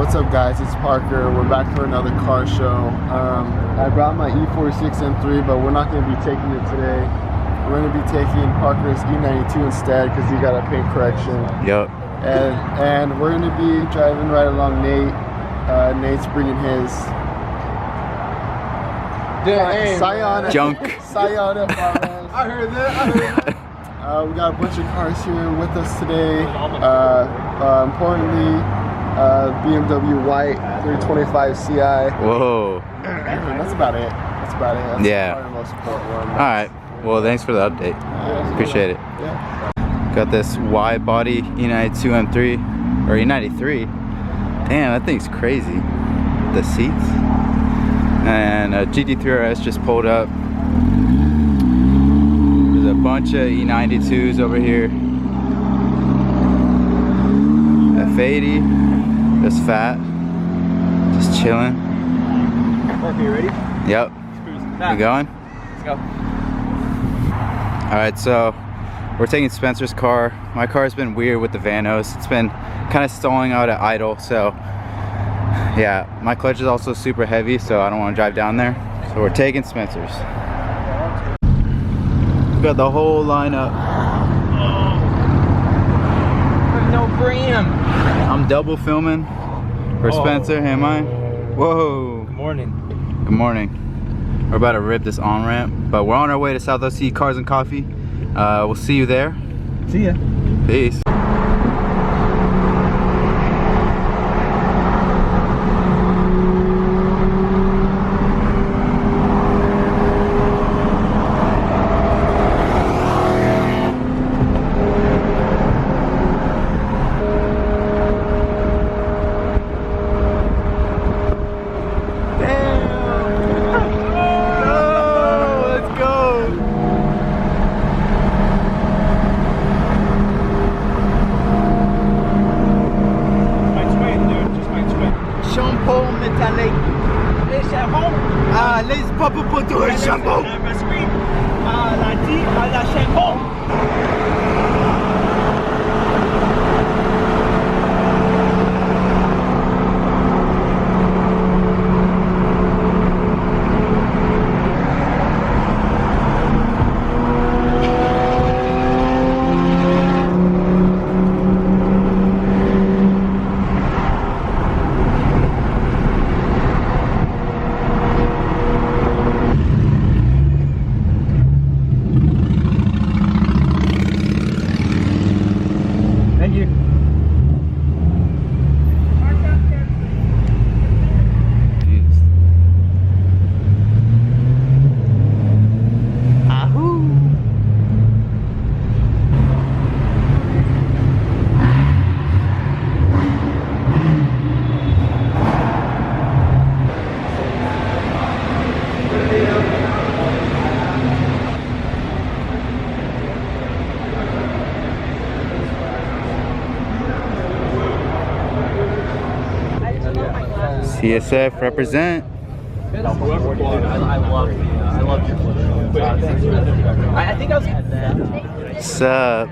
What's up guys, it's Parker. We're back for another car show. I brought my E46 M3, but we're not going to be taking it today. We're going to be taking Parker's E92 instead because he got a paint correction. Yep. And we're going to be driving right along Nate. Nate's bringing his Scion junk. Scion FRS. I heard that. We got a bunch of cars here with us today. Importantly, BMW white 325 Ci. Whoa. That's about it. That's yeah. probably the most important one. All right. Well, thanks for the update. Appreciate it. Yeah. Got this wide body E92 M3 or E93. Damn, that thing's crazy. The seats. And a GT3 RS just pulled up. There's a bunch of E92s over here. F80, just fat, just chilling. Okay, ready? Yep. You going? Let's go. All right, so we're taking Spencer's car. My car's been weird with the Vanos. It's been kind of stalling out at idle, so yeah, my clutch is also super heavy, so I don't want to drive down there. So we're taking Spencer's. We got the whole lineup. No bram. I'm double filming for Spencer. Am I? Whoa. Good morning. Good morning. We're about to rip this on-ramp, but we're on our way to South OC Cars and Coffee. We'll see you there. See ya. Peace. Les papas pour tout le shampoo. La tea à la shampoo. CSF represent. I love your I think I was. What's up?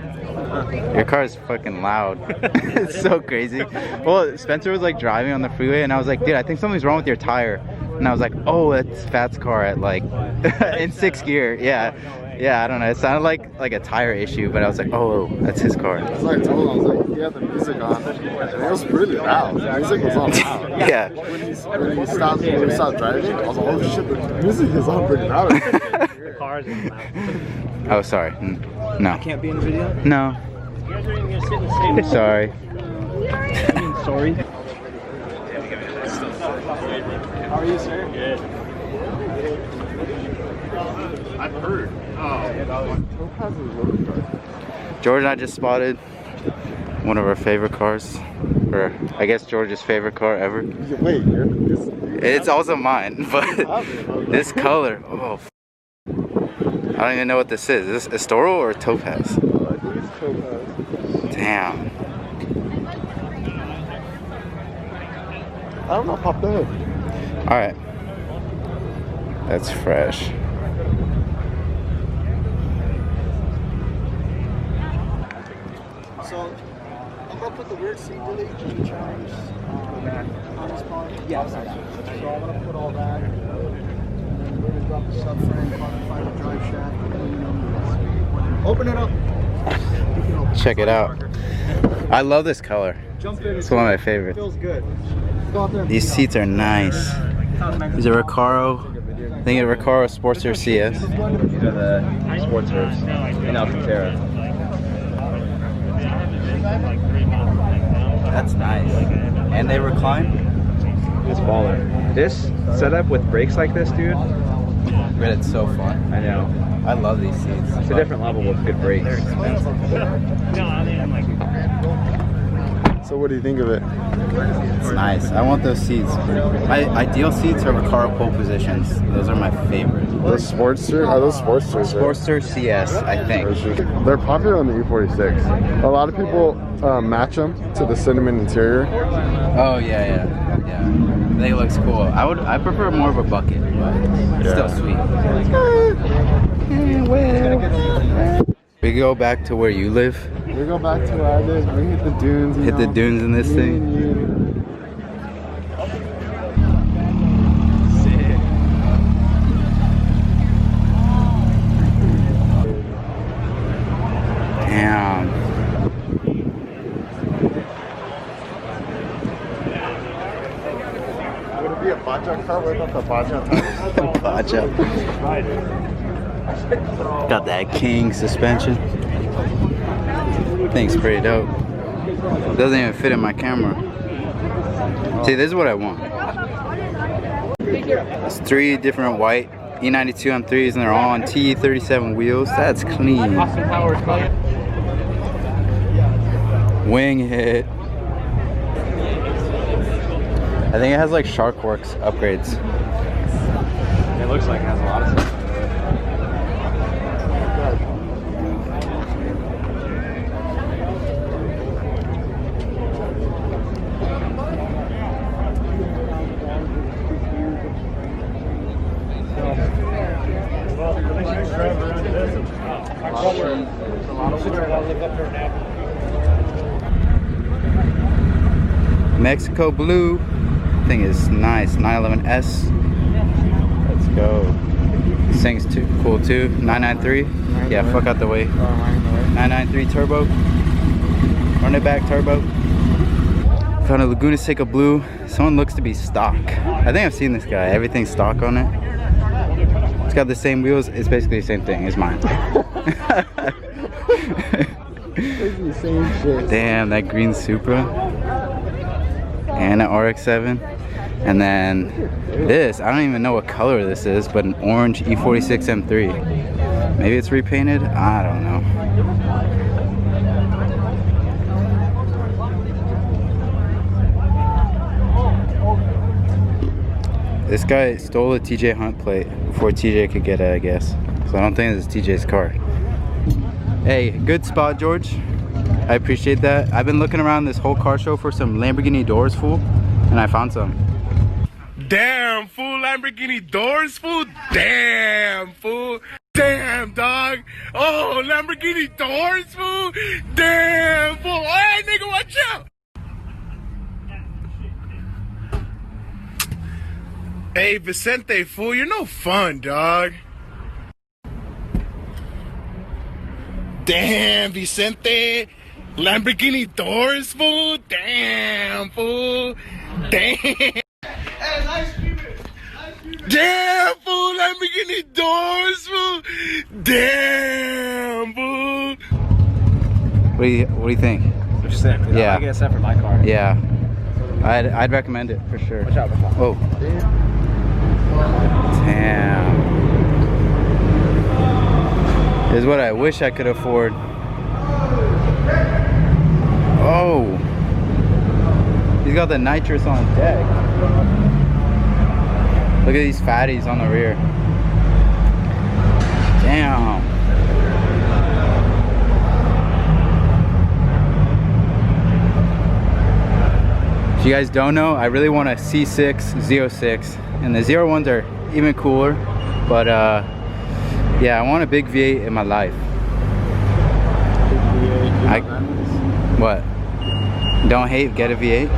Your car is fucking loud. It's so crazy. Well, Spencer was like driving on the freeway and I was like, dude, I think something's wrong with your tire. And I was like, oh, that's Fat's car at like in 6th gear. Yeah, I don't know. It sounded like a tire issue, but I was like, oh, that's his car. I was like, I was like, he had the music on. It was really loud. The music was on loud. Yeah. When he stopped driving, I was like, oh shit, the music is on pretty loud. The cars are loud. Oh, sorry. No. I can't be in the video? No. You guys are even gonna sit in the same. Sorry. Sorry. How are you, sir? Good. I've heard. George and I just spotted one of our favorite cars, or I guess George's favorite car ever. Wait, it's also mine, but this color, oh, I don't even know what this is. Is this Estoril or Topaz? I think it's Topaz. Damn. I don't know, pop the hood. Alright. That's fresh. So, I'm gonna put the weird seat delete to change on this part? Yeah, so I'm gonna put all that. And then we're gonna drop the subframe, modify the drive shaft, aluminum. Open it up. Check it out. I love this color. Jump in. It's one of my favorites. Feels good. Go out there. These seats are nice. These are Recaro. I think a Recaro Sportster CS. These are the Sportsters in Alcantara. That's nice. And they recline? It's baller. This setup with brakes like this, dude. But it's so fun. I know. I love these seats. It's a different level with good brakes. So what do you think of it? It's nice. I want those seats. My ideal seats are Recaro pole positions. Those are my favorite. Those Sportster? Are those Sportsters? Right? Sportster CS, I think. They're popular on the E46. A lot of people match them to the cinnamon interior. Oh yeah. They looks cool. I prefer more of a bucket, but it's still sweet. We go back to where you live. We go back to where I live. We hit the dunes. Hit the dunes in this thing. Damn. Would it be a Baja car without the Baja tires? Baja. Got that King suspension. Thing's pretty dope. Doesn't even fit in my camera. See, this is what I want. It's 3 different white E92 M3s, and they're all on T37 wheels. That's clean. Wing hit. I think it has like Sharkworks upgrades. It looks like it has a lot of stuff. Mexico blue. Thing is nice. 911S. Let's go. This thing's too cool too. 993. Yeah, fuck out the way. 993 turbo. Run it back turbo. Found a Laguna Seca blue. Someone looks to be stock. I think I've seen this guy. Everything's stock on it. It's got the same wheels. It's basically the same thing as mine. It's the same shit. Damn, that green Supra. And an RX-7. And then this, I don't even know what color this is, but an orange E46 M3. Maybe it's repainted? I don't know. This guy stole a TJ Hunt plate before TJ could get it, I guess. So I don't think this is TJ's car. Hey, good spot, George. I appreciate that. I've been looking around this whole car show for some Lamborghini doors, fool, and I found some. Damn, fool, Lamborghini doors, fool. Damn, fool. Damn, dog. Oh, Lamborghini doors, fool. Damn, fool. Hey, nigga, watch out. Hey, Vicente, fool, you're no fun, dog. Damn, Vicente. Lamborghini doors, fool. Damn, fool. Damn. Damn, fool, Lamborghini doors, fool. Damn, fool. What do you think? They're sick. Dude. Yeah. I get a set for my car. Yeah, I'd recommend it for sure. Watch out. Oh. Damn. This is what I wish I could afford. Oh. He's got the nitrous on deck. Look at these fatties on the rear. Damn. If you guys don't know, I really want a C6 Z06, and the Z01s are even cooler, but yeah, I want a big V8 in my life. Big V8, What? Don't hate, get a V8.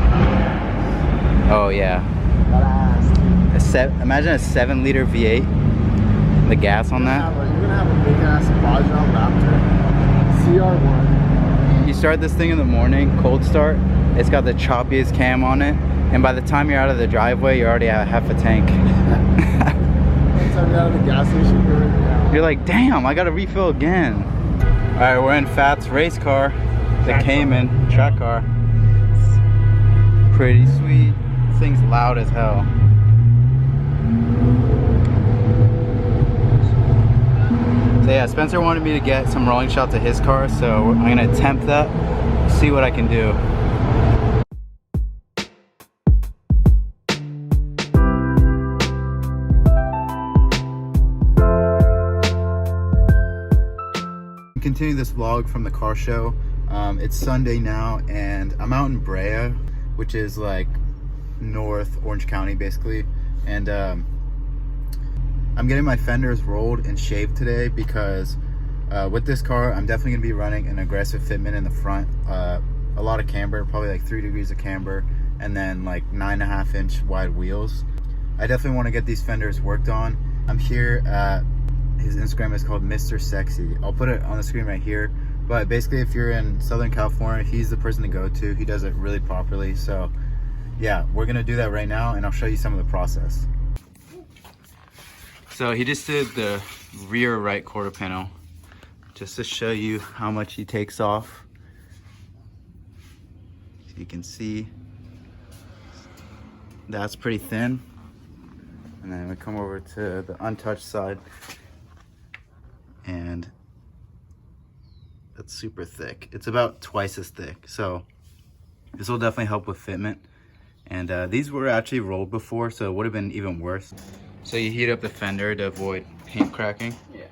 Oh yeah. Gotta ask. Imagine a 7-liter V8. The gas on that. You're gonna have a big ass Baja Raptor CR1. You start this thing in the morning, cold start. It's got the choppiest cam on it, and by the time you're out of the driveway, you're already at half a tank. By the time you're out of the gas station, You're like, damn, I gotta refill again. All right, we're in Fat's race car, the Cayman track car. Pretty sweet. This thing's loud as hell. So yeah, Spencer wanted me to get some rolling shots of his car, so I'm gonna attempt that, see what I can do. Continue this vlog from the car show. It's Sunday now, and I'm out in Brea, which is like North Orange County basically, and I'm getting my fenders rolled and shaved today because with this car I'm definitely gonna be running an aggressive fitment in the front, a lot of camber, probably like 3 degrees of camber, and then like 9.5 inch wide wheels. I definitely want to get these fenders worked on. I'm here at his Instagram is called Mr. Sexy. I'll put it on the screen right here. But basically, if you're in Southern California, he's the person to go to. He does it really properly. So yeah, we're gonna do that right now, and I'll show you some of the process. So he just did the rear right quarter panel, just to show you how much he takes off. So you can see that's pretty thin. And then we come over to the untouched side, and that's super thick. It's about twice as thick, so this will definitely help with fitment. And these were actually rolled before, so it would have been even worse. So you heat up the fender to avoid paint cracking. Yeah.